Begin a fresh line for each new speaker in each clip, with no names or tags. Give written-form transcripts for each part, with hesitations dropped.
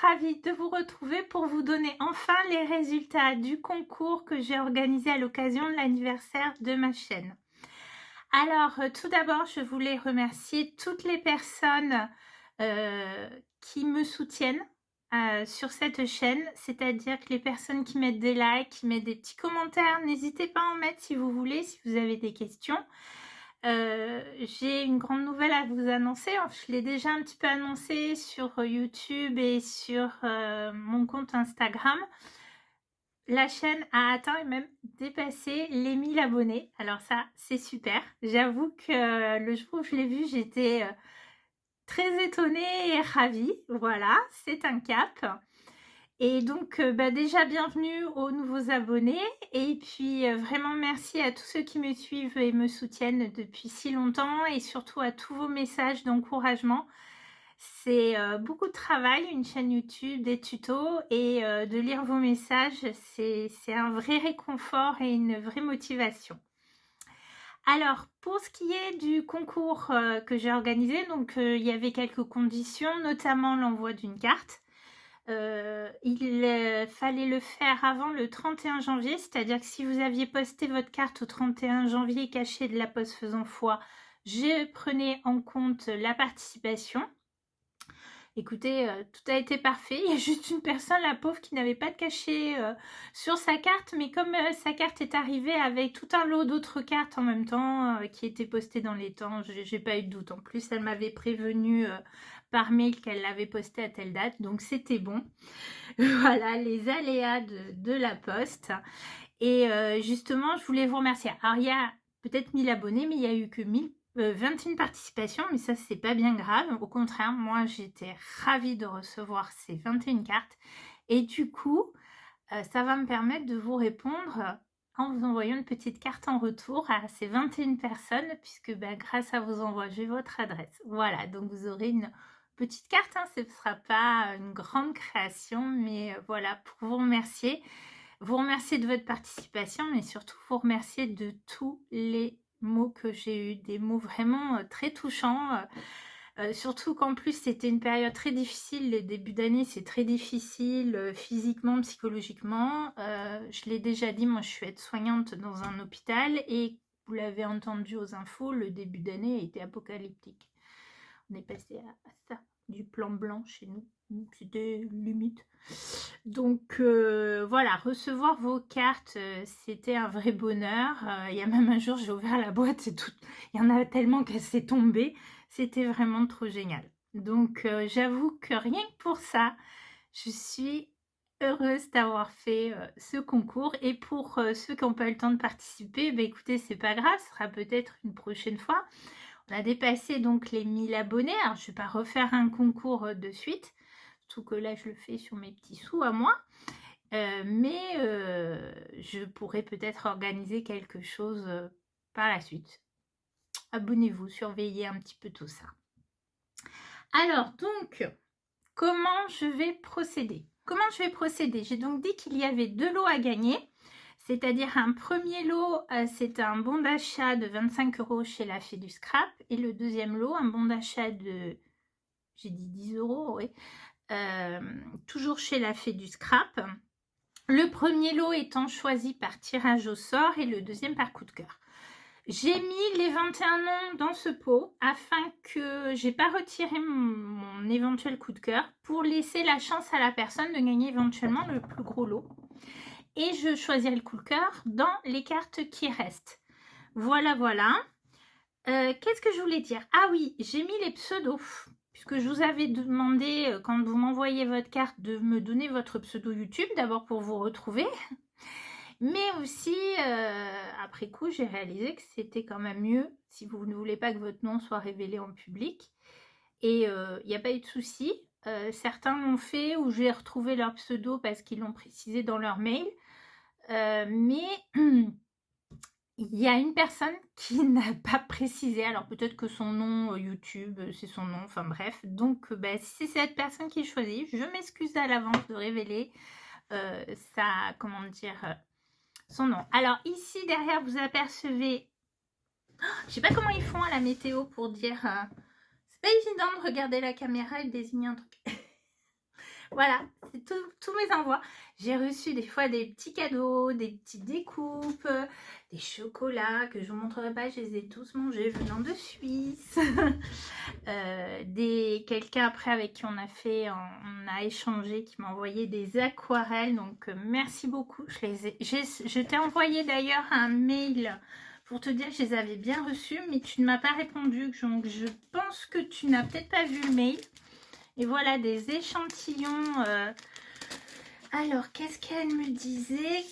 ravie de vous retrouver pour vous donner enfin les résultats du concours que j'ai organisé à l'occasion de l'anniversaire de ma chaîne. Alors, tout d'abord, je voulais remercier toutes les personnes qui me soutiennent sur cette chaîne, c'est-à-dire que les personnes qui mettent des likes, qui mettent des petits commentaires, n'hésitez pas à en mettre si vous voulez, si vous avez des questions. J'ai une grande nouvelle à vous annoncer. Je l'ai déjà un petit peu annoncé sur YouTube et sur mon compte Instagram. La chaîne a atteint et même dépassé les 1000 abonnés. Alors ça, c'est super. J'avoue que le jour où je l'ai vu, j'étais très étonnée et ravie. Voilà, c'est un cap. Et donc, déjà, bienvenue aux nouveaux abonnés. Et puis, vraiment merci à tous ceux qui me suivent et me soutiennent depuis si longtemps. Et surtout à tous vos messages d'encouragement. C'est beaucoup de travail, une chaîne YouTube, des tutos. Et de lire vos messages, c'est un vrai réconfort et une vraie motivation. Alors, pour ce qui est du concours que j'ai organisé, donc il y avait quelques conditions, notamment l'envoi d'une carte. Il fallait le faire avant le 31 janvier, c'est-à-dire que si vous aviez posté votre carte au 31 janvier cachée de la Poste Faisant Foi, je prenais en compte la participation. Écoutez, tout a été parfait. Il y a juste une personne, la pauvre, qui n'avait pas de cachet sur sa carte, mais comme sa carte est arrivée avec tout un lot d'autres cartes en même temps qui étaient postées dans les temps, j'ai pas eu de doute. En plus, elle m'avait prévenu par mail qu'elle l'avait postée à telle date, donc c'était bon. Voilà, les aléas de la poste. Et justement, je voulais vous remercier. Alors, il y a peut-être 1000 abonnés, mais il n'y a eu que 21 participations, mais ça, c'est pas bien grave. Au contraire, moi, j'étais ravie de recevoir ces 21 cartes. Et du coup, ça va me permettre de vous répondre en vous envoyant une petite carte en retour à ces 21 personnes, puisque grâce à vos envois, j'ai votre adresse. Voilà, donc vous aurez une petite carte, hein, ce ne sera pas une grande création, mais voilà, pour vous remercier. Vous remercier de votre participation, mais surtout vous remercier de tous les mots que j'ai eus, des mots vraiment très touchants. Surtout qu'en plus, c'était une période très difficile. Le début d'année, c'est très difficile physiquement, psychologiquement. Je l'ai déjà dit, moi, je suis aide-soignante dans un hôpital et vous l'avez entendu aux infos, le début d'année a été apocalyptique. On est passé à ça, du plan blanc chez nous. C'était limite. Donc voilà, recevoir vos cartes, c'était un vrai bonheur. Il y a même un jour, j'ai ouvert la boîte et tout, il y en a tellement qu'elle s'est tombée. C'était vraiment trop génial. Donc j'avoue que rien que pour ça, je suis heureuse d'avoir fait ce concours. Et pour ceux qui n'ont pas eu le temps de participer, écoutez, c'est pas grave, ce sera peut-être une prochaine fois. On a dépassé donc les 1000 abonnés. Alors je ne vais pas refaire un concours de suite, surtout que là je le fais sur mes petits sous à moi. Mais je pourrais peut-être organiser quelque chose par la suite. Abonnez-vous, surveillez un petit peu tout ça. Alors donc, comment je vais procéder? J'ai donc dit qu'il y avait 2 lots à gagner. C'est-à-dire un premier lot, c'est un bon d'achat de 25 € chez la Fée du Scrap. Et le deuxième lot, un bon d'achat de, j'ai dit 10 €, oui, toujours chez la Fée du Scrap. Le premier lot étant choisi par tirage au sort et le deuxième par coup de cœur. J'ai mis les 21 noms dans ce pot afin que j'ai pas retiré mon éventuel coup de cœur pour laisser la chance à la personne de gagner éventuellement le plus gros lot. Et je choisirai le coup de cœur dans les cartes qui restent. Voilà, voilà. Qu'est-ce que je voulais dire? Ah oui, j'ai mis les pseudos. Puisque je vous avais demandé, quand vous m'envoyez votre carte, de me donner votre pseudo YouTube, d'abord pour vous retrouver. Mais aussi, après coup, j'ai réalisé que c'était quand même mieux si vous ne voulez pas que votre nom soit révélé en public. Et il n'y a pas eu de souci. Certains l'ont fait ou j'ai retrouvé leur pseudo parce qu'ils l'ont précisé dans leur mail. Mais il y a une personne qui n'a pas précisé. Alors peut-être que son nom YouTube, c'est son nom, enfin bref. Donc si c'est cette personne qui est choisie, je m'excuse à l'avance de révéler comment dire, son nom. Alors ici derrière vous apercevez, je sais pas comment ils font à la météo pour dire, c'est pas évident de regarder la caméra et de désigner un truc. Voilà, c'est tous mes envois. J'ai reçu des fois des petits cadeaux, des petites découpes, des chocolats que je vous montrerai pas, je les ai tous mangés venant de Suisse. Quelqu'un après avec qui on a échangé, qui m'a envoyé des aquarelles, donc merci beaucoup. Je t'ai envoyé d'ailleurs un mail pour te dire que je les avais bien reçus, mais tu ne m'as pas répondu, donc je pense que tu n'as peut-être pas vu le mail. Et voilà des échantillons. Alors, qu'est-ce qu'elle me disait?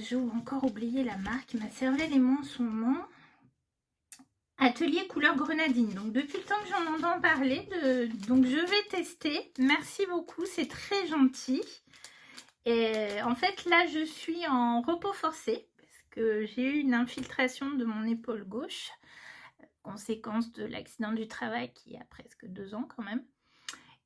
J'ai encore oublié la marque. Il m'a servi les mots en son nom. Atelier couleur grenadine. Donc, depuis le temps que j'en entends parler, donc je vais tester. Merci beaucoup, c'est très gentil. Et en fait, là, je suis en repos forcé parce que j'ai eu une infiltration de mon épaule gauche, conséquence de l'accident du travail qui a presque 2 ans quand même.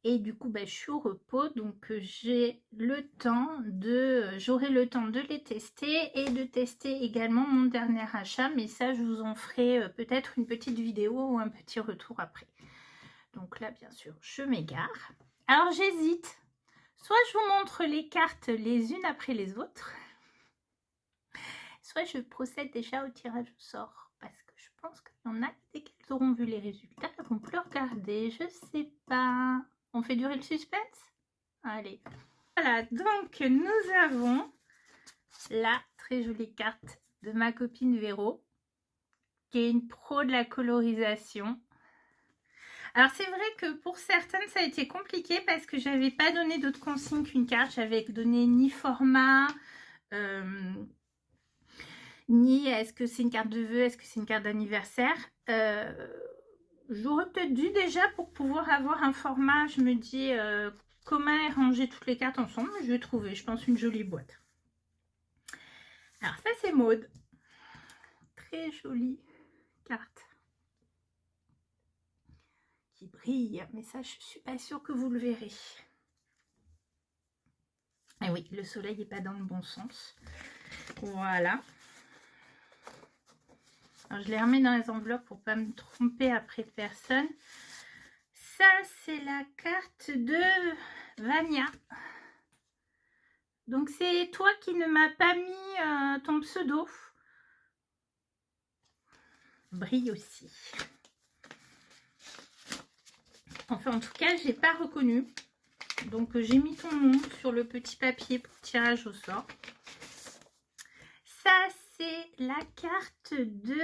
Et du coup, je suis au repos, donc j'aurai le temps de les tester et de tester également mon dernier achat. Mais ça, je vous en ferai peut-être une petite vidéo ou un petit retour après. Donc là, bien sûr, je m'égare. Alors, j'hésite. Soit je vous montre les cartes les unes après les autres, soit je procède déjà au tirage au sort. Parce que je pense qu'il y en a, dès qu'elles auront vu les résultats, elles vont plus regarder. Je sais pas. On fait durer le suspense? Allez. Voilà, donc nous avons la très jolie carte de ma copine Véro, qui est une pro de la colorisation. Alors c'est vrai que pour certaines ça a été compliqué parce que j'avais pas donné d'autres consignes qu'une carte. J'avais donné ni format, ni est-ce que c'est une carte de vœux, est-ce que c'est une carte d'anniversaire. J'aurais peut-être dû déjà pour pouvoir avoir un format, je me dis comment ranger toutes les cartes ensemble. Je vais trouver, je pense, une jolie boîte. Alors ça c'est Maude. Très jolie carte. Qui brille, mais ça je suis pas sûre que vous le verrez. Et oui, le soleil n'est pas dans le bon sens. Voilà. Alors, je les remets dans les enveloppes pour pas me tromper après de personne. Ça, c'est la carte de Vania. Donc, c'est toi qui ne m'as pas mis ton pseudo. Brille aussi. Enfin, en tout cas, je n'ai pas reconnu. Donc, j'ai mis ton nom sur le petit papier pour tirage au sort. Ça, c'est la carte de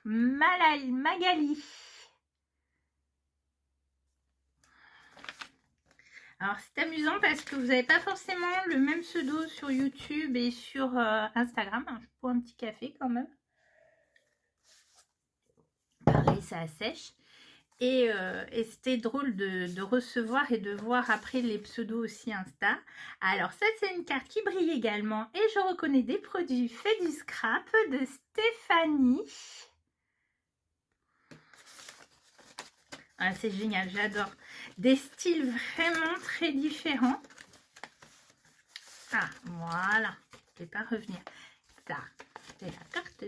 Magali. Alors, c'est amusant parce que vous n'avez pas forcément le même pseudo sur YouTube et sur Instagram. Je bois un petit café quand même. Pareil, ça sèche. Et c'était drôle de recevoir et de voir après les pseudos aussi Insta. Alors, ça, c'est une carte qui brille également. Et je reconnais des produits faits du scrap de Stéphanie. Ah, c'est génial, j'adore. Des styles vraiment très différents. Ah, voilà. Je ne vais pas revenir. Ça, c'est la carte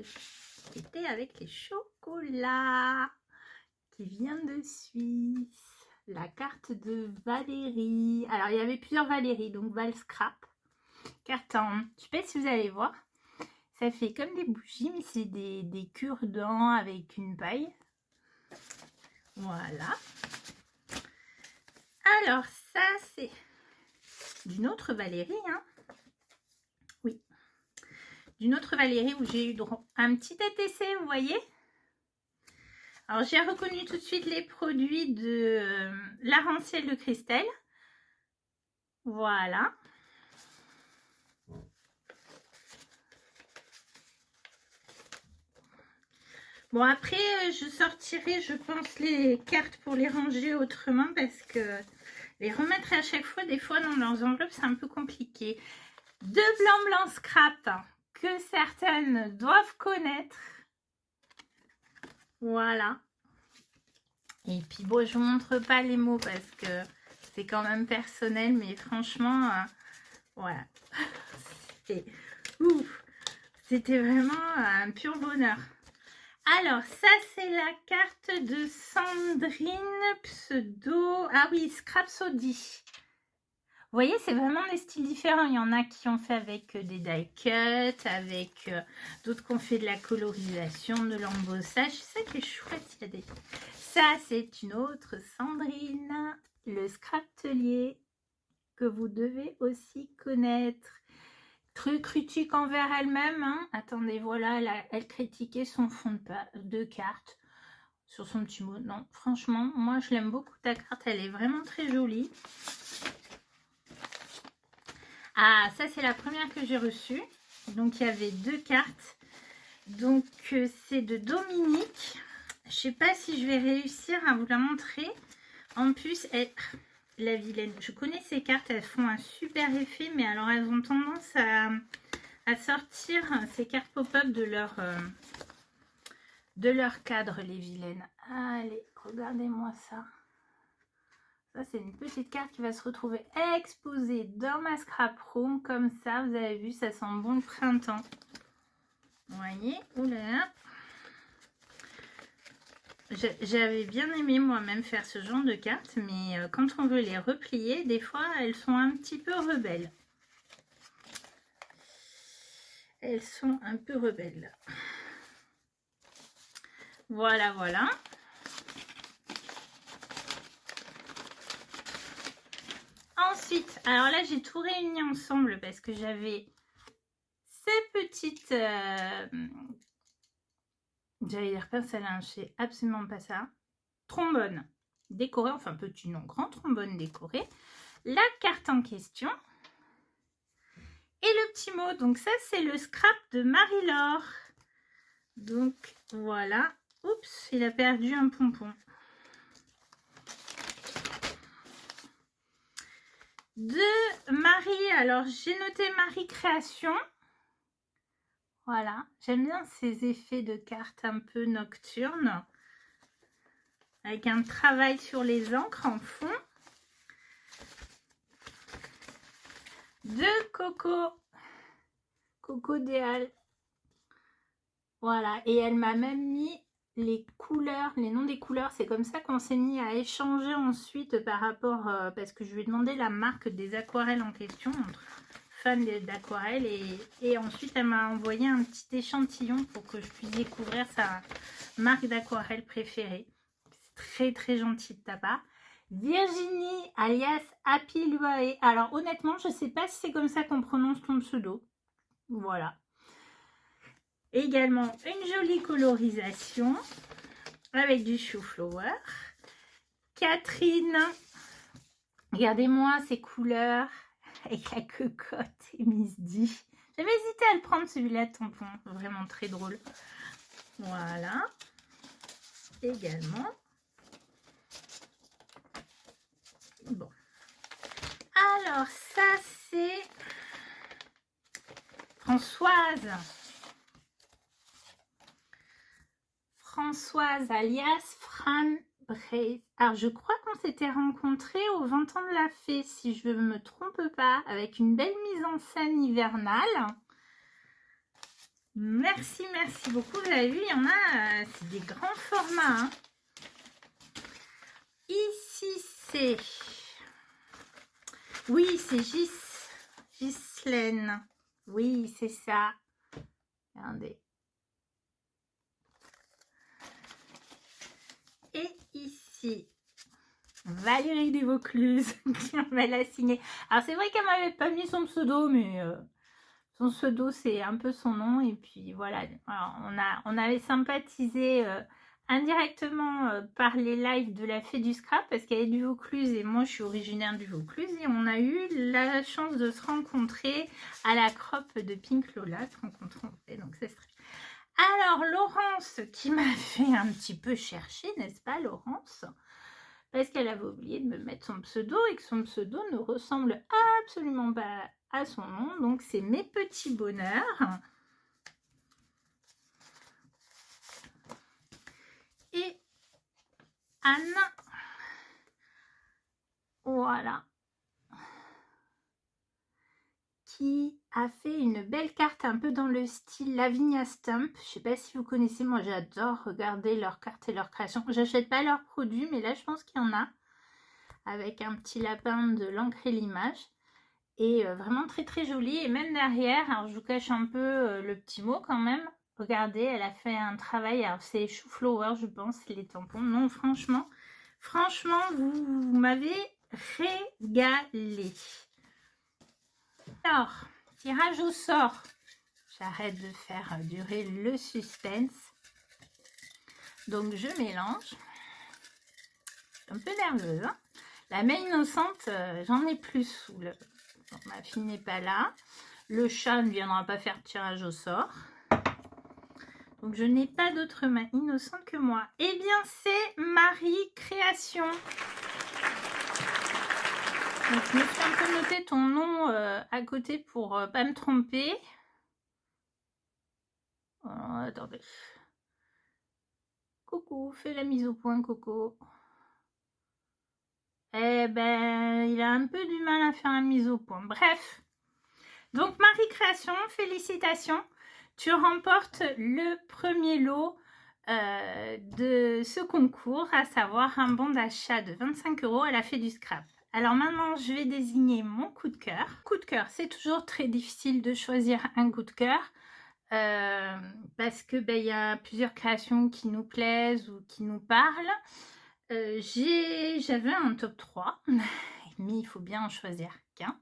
qui était avec les chocolats, qui vient de Suisse. La carte de Valérie. Alors, il y avait plusieurs Valérie, donc Val Scrap. Carte en, je ne sais pas si vous allez voir. Ça fait comme des bougies, mais c'est des cure-dents avec une paille. Voilà. Alors, ça, c'est d'une autre Valérie, hein. Oui. D'une autre Valérie où j'ai eu un petit ATC, vous voyez. Alors, j'ai reconnu tout de suite les produits de l'Aranciel de Christelle. Voilà. Bon, après, je sortirai, je pense, les cartes pour les ranger autrement parce que les remettre à chaque fois, des fois, dans leurs enveloppes, c'est un peu compliqué. Deux blancs scrap que certaines doivent connaître. Voilà. Et puis, bon, je ne vous montre pas les mots parce que c'est quand même personnel, mais franchement, voilà. C'était vraiment un pur bonheur. Alors, ça, c'est la carte de Sandrine pseudo... Ah oui, Scrapsody. voyez, c'est vraiment des styles différents. Il y en a qui ont fait avec des die cut, avec d'autres qui ont fait de la colorisation, de l'embossage. C'est ça qui est chouette. Il y a des... Ça, c'est une autre Sandrine, le Scraptelier, que vous devez aussi connaître. Très critique envers elle-même. Hein. Attendez, voilà, elle critiquait son fond de carte sur son petit mot. Non, franchement, moi, je l'aime beaucoup, ta carte. Elle est vraiment très jolie. Ah, ça, c'est la première que j'ai reçue. Donc, il y avait 2 cartes. Donc, c'est de Dominique. Je ne sais pas si je vais réussir à vous la montrer. En plus, la vilaine. Je connais ces cartes, elles font un super effet. Mais alors, elles ont tendance à sortir ces cartes pop-up de leur cadre, les vilaines. Allez, regardez-moi ça. Ça, c'est une petite carte qui va se retrouver exposée dans ma scrap room. Comme ça, vous avez vu, ça sent bon le printemps. Vous voyez, oula. J'avais bien aimé moi-même faire ce genre de cartes, mais quand on veut les replier, des fois, elles sont un petit peu rebelles. Elles sont un peu rebelles. Voilà, voilà. Ensuite, alors là, j'ai tout réuni ensemble parce que j'avais ces petites... j'allais dire pince à linge, c'est absolument pas ça. Trombone décoré, enfin petit non, grand trombone décoré. La carte en question. Et le petit mot. Donc ça, c'est le scrap de Marie-Laure. Donc voilà. Oups, il a perdu un pompon. De Marie, alors j'ai noté Marie Création. Voilà, j'aime bien ces effets de cartes un peu nocturnes. Avec un travail sur les encres en fond. De Coco Déal. Voilà, et elle m'a même mis les couleurs, les noms des couleurs. C'est comme ça qu'on s'est mis à échanger ensuite par rapport, parce que je lui ai demandé la marque des aquarelles en question, entre fans d'aquarelle, et ensuite elle m'a envoyé un petit échantillon pour que je puisse découvrir sa marque d'aquarelle préférée. C'est très très gentil de ta part. Virginie alias Happy Luae. Alors honnêtement, je ne sais pas si c'est comme ça qu'on prononce ton pseudo. Voilà. Également une jolie colorisation avec du chou-flower. Catherine, regardez-moi ces couleurs avec la cocotte et Miss D. J'avais hésité à le prendre celui-là de tampon, vraiment très drôle. Voilà. Également. Bon. Alors ça c'est Françoise. Françoise alias Fran Braise. Alors je crois qu'on s'était rencontrés au 20 ans de la fée, si je ne me trompe pas, avec une belle mise en scène hivernale. Merci, merci beaucoup. Vous avez vu, il y en a, c'est des grands formats. Hein. Ici, c'est... Oui, c'est Ghislaine. Oui, c'est ça. Regardez. Et ici, Valérie des Vaucluse qui me l'a signé. Alors, c'est vrai qu'elle m'avait pas mis son pseudo, mais son pseudo, c'est un peu son nom. Et puis, voilà. Alors, on avait sympathisé indirectement par les lives de la Fée du Scrap parce qu'elle est du Vaucluse et moi, je suis originaire du Vaucluse. Et on a eu la chance de se rencontrer à la crop de Pink Lola. Se rencontrer, donc, c'est très... Alors, Laurence, qui m'a fait un petit peu chercher, n'est-ce pas, Laurence? Parce qu'elle avait oublié de me mettre son pseudo et que son pseudo ne ressemble absolument pas à son nom. Donc, c'est Mes Petits Bonheurs. Et Anne, voilà, qui a fait une belle carte un peu dans le style Lavinia Stamp. Je ne sais pas si vous connaissez, moi j'adore regarder leurs cartes et leurs créations. J'achète pas leurs produits, mais là je pense qu'il y en a. Avec un petit lapin de l'encre et l'image. Et vraiment très très jolie. Et même derrière, alors je vous cache un peu le petit mot quand même. Regardez, elle a fait un travail, alors c'est Chou Flower je pense, les tampons. Non, franchement, vous m'avez régalé. Alors, tirage au sort. J'arrête de faire durer le suspense. Donc je mélange. Je suis un peu nerveuse. Hein, la main innocente, j'en ai plus sous le... Bon, ma fille n'est pas là. Le chat ne viendra pas faire tirage au sort. Donc je n'ai pas d'autre main innocente que moi. Eh bien c'est Marie Création. Donc je me suis un peu noté ton nom à côté pour pas me tromper. Oh, attendez. Coucou, fais la mise au point Coco. Eh ben, il a un peu du mal à faire la mise au point. Bref. Donc Marie Création, félicitations. Tu remportes le premier lot de ce concours, à savoir un bon d'achat de 25 € à la Fée du Scrap. Alors maintenant, je vais désigner mon coup de cœur. Coup de cœur, c'est toujours très difficile de choisir un coup de cœur parce que y a plusieurs créations qui nous plaisent ou qui nous parlent. J'avais un top 3, mais il faut bien en choisir qu'un.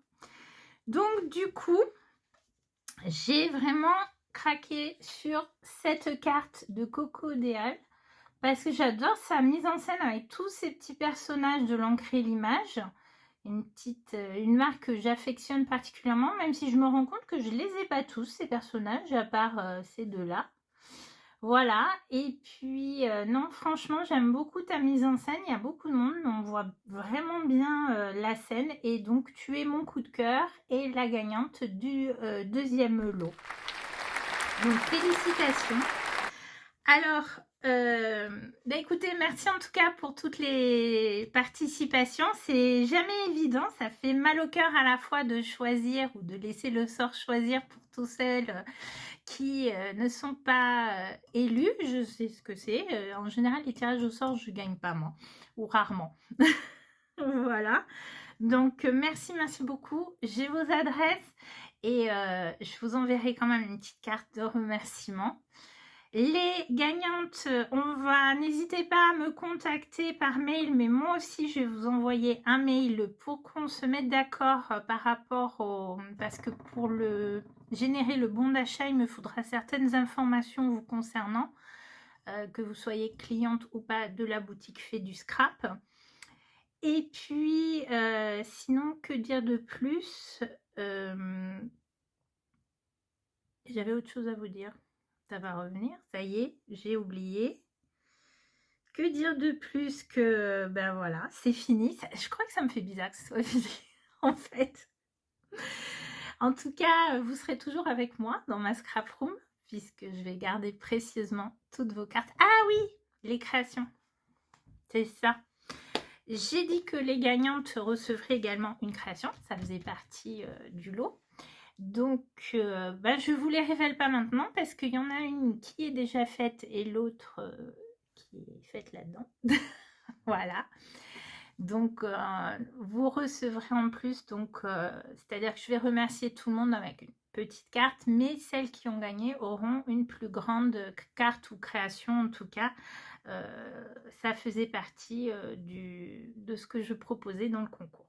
Donc du coup, j'ai vraiment craqué sur cette carte de Coco Déal parce que j'adore sa mise en scène avec tous ces petits personnages de l'Ancrer l'image. Une marque que j'affectionne particulièrement, même si je me rends compte que je les ai pas tous ces personnages, à part ces deux-là. Voilà, et puis non, franchement, j'aime beaucoup ta mise en scène, il y a beaucoup de monde, on voit vraiment bien la scène, et donc tu es mon coup de cœur et la gagnante du deuxième lot. Donc félicitations. Alors, écoutez, merci en tout cas pour toutes les participations. C'est jamais évident, ça fait mal au cœur à la fois de choisir ou de laisser le sort choisir pour tous celles qui ne sont pas élus. Je sais ce que c'est. En général, les tirages au sort, je ne gagne pas moi, ou rarement. Voilà. Donc, merci beaucoup. J'ai vos adresses et je vous enverrai quand même une petite carte de remerciement. Les gagnantes, n'hésitez pas à me contacter par mail, mais moi aussi je vais vous envoyer un mail pour qu'on se mette d'accord par rapport au... Parce que pour générer le bon d'achat, il me faudra certaines informations vous concernant, que vous soyez cliente ou pas de la boutique Fée du Scrap. Et puis, sinon, que dire de plus? J'avais autre chose à vous dire. Ça va revenir, ça y est, j'ai oublié. Que dire de plus que, ben voilà, c'est fini. Je crois que ça me fait bizarre que ce soit fini, en fait. En tout cas, vous serez toujours avec moi dans ma scrap room, puisque je vais garder précieusement toutes vos cartes. Ah oui, les créations, c'est ça. J'ai dit que les gagnantes recevraient également une création, ça faisait partie du lot. Donc, je ne vous les révèle pas maintenant parce qu'il y en a une qui est déjà faite et l'autre qui est faite là-dedans. Voilà. Donc, vous recevrez en plus, c'est-à-dire que je vais remercier tout le monde avec une petite carte, mais celles qui ont gagné auront une plus grande carte ou création, en tout cas. Ça faisait partie de ce que je proposais dans le concours.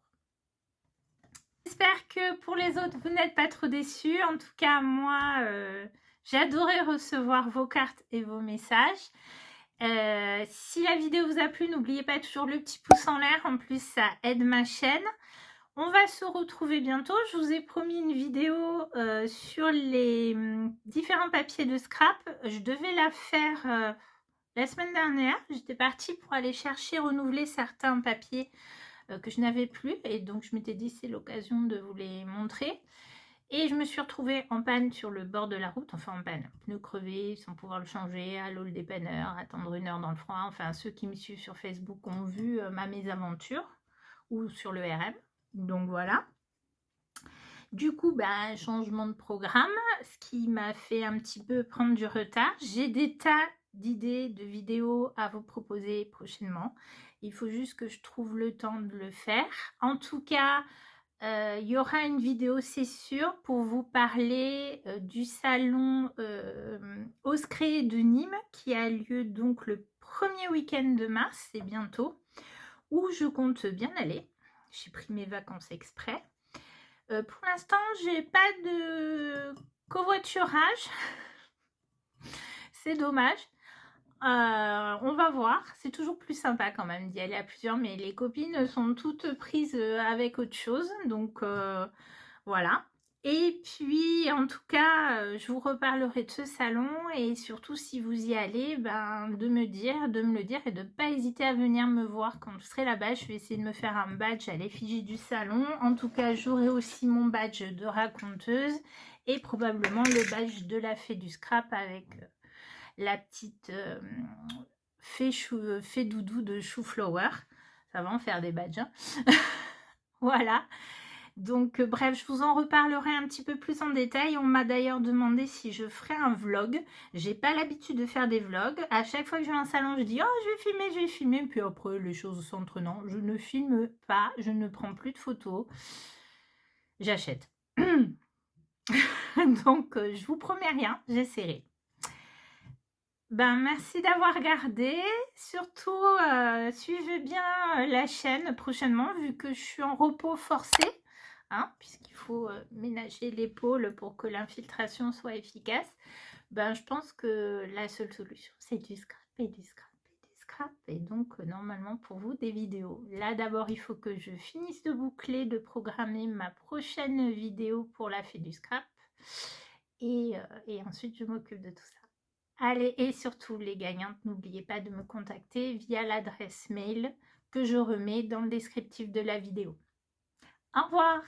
J'espère que pour les autres, vous n'êtes pas trop déçus. En tout cas, moi, j'ai adoré recevoir vos cartes et vos messages. Si la vidéo vous a plu, n'oubliez pas toujours le petit pouce en l'air. En plus, ça aide ma chaîne. On va se retrouver bientôt. Je vous ai promis une vidéo sur les différents papiers de scrap. Je devais la faire la semaine dernière. J'étais partie pour aller chercher, renouveler certains papiers que je n'avais plus, et donc je m'étais dit c'est l'occasion de vous les montrer. Et je me suis retrouvée en panne sur le bord de la route, enfin en panne, pneu crevé sans pouvoir le changer, à l'eau le dépanneur, attendre 1 heure dans le froid. Enfin, ceux qui me suivent sur Facebook ont vu ma mésaventure, ou sur le RM. Donc voilà. Du coup, changement de programme, ce qui m'a fait un petit peu prendre du retard. J'ai des tas d'idées de vidéos à vous proposer prochainement. Il faut juste que je trouve le temps de le faire. En tout cas, Il y aura une vidéo, c'est sûr, pour vous parler du salon Oscré de Nîmes qui a lieu donc le premier week-end de mars, c'est bientôt, où je compte bien aller. J'ai pris mes vacances exprès. Pour l'instant, j'ai pas de covoiturage. C'est dommage. On va voir. C'est toujours plus sympa quand même d'y aller à plusieurs, mais les copines sont toutes prises avec autre chose. Donc voilà. Et puis en tout cas, je vous reparlerai de ce salon et surtout si vous y allez, ben, de me le dire et de ne pas hésiter à venir me voir quand je serai là-bas. Je vais essayer de me faire un badge à l'effigie du salon. En tout cas, j'aurai aussi mon badge de raconteuse et probablement le badge de la fée du scrap avec la petite fée doudou de Chou-Flower. Ça va en faire des badges. Hein. Voilà. Donc, bref, je vous en reparlerai un petit peu plus en détail. On m'a d'ailleurs demandé si je ferais un vlog. J'ai pas l'habitude de faire des vlogs. À chaque fois que je vais à un salon, je dis « Oh, je vais filmer. » Puis après, les choses s'entraînant. Je ne filme pas. Je ne prends plus de photos. J'achète. Donc, je vous promets rien. J'essaierai. Ben, merci d'avoir regardé. Surtout, suivez bien la chaîne prochainement, vu que je suis en repos forcé, hein, puisqu'il faut ménager l'épaule pour que l'infiltration soit efficace. Ben, je pense que la seule solution, c'est du scrap et du scrap et du scrap. Et donc, normalement, pour vous, des vidéos. Là, d'abord, il faut que je finisse de boucler, de programmer ma prochaine vidéo pour la fée du scrap. Et ensuite, je m'occupe de tout ça. Allez, et surtout les gagnantes, n'oubliez pas de me contacter via l'adresse mail que je remets dans le descriptif de la vidéo. Au revoir!